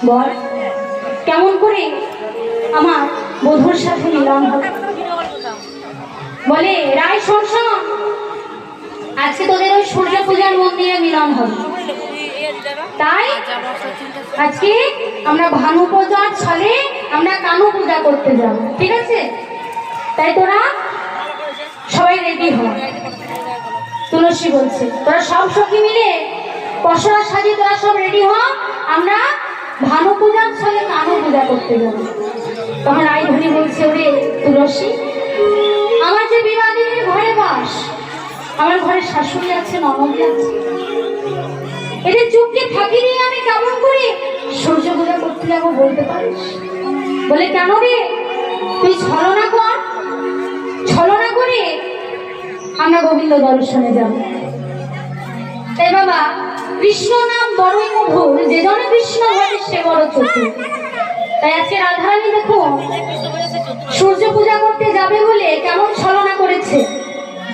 বল কেমন করে আমার বধূর সাথে মিলন হবে? বলে রায় শোন শোন, আজকে তোদের ওই সূর্য পূজার মন্দিরে মিলন হবে। তাই আজকে আমরা ভানু পূজার ছলে আমরা কানু পূজা করতে যাব, ঠিক আছে? তাই তোরা সবাই রেডি হ। তুলসী বলছে তোরা সব সখী মিলে পশরা সাজিয়ে তোরা সব রেডি হ, আমরা ভানু পূজার ছলে কানু পূজা করতে যাব। তখন রায়ধনী বলছে ওরে তুলসী, আমার যে বিবাদিনীর ঘরে বাস, আমার ঘরে শাশুড়ি আছে, ননদ আছে, এদের চুপকে ফাঁকি দিয়ে আমি কেমন করে সূর্য পূজা করতে যাবো বলতে পারিস? বলে কেন রে, তুই ছলনা কর, ছলনা করে আমরা গোবিন্দ দর্শনে যাব। তাই বাবা কৃষ্ণ নাম বড়ই মধুর, যে জনে কৃষ্ণ হয় সে বড় চতুর। তাই আজকে রাধারানী দেখো সূর্য পূজা করতে যাবে বলে কেমন ছলনা করেছে।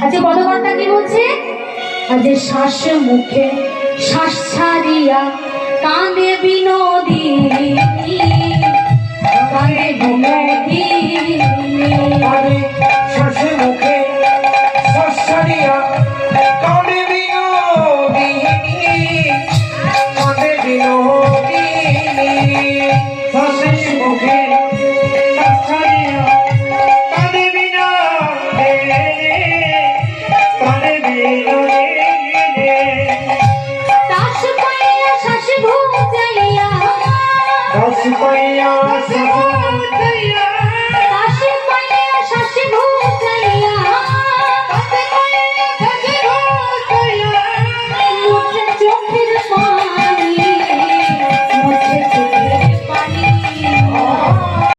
আজকে পদকর্তা কি বলছে? আজ শ্বাস মুখে শ্বাস ছাড়িয়া কাঁদে বিনোদিনী, কাঁদে বিনোদিনী, শ্বাস মুখে শ্বাস ছাড়িয়া কাঁদে বিনোদিনী, কাঁদে বিনোদিনী, শ্বাস মুখে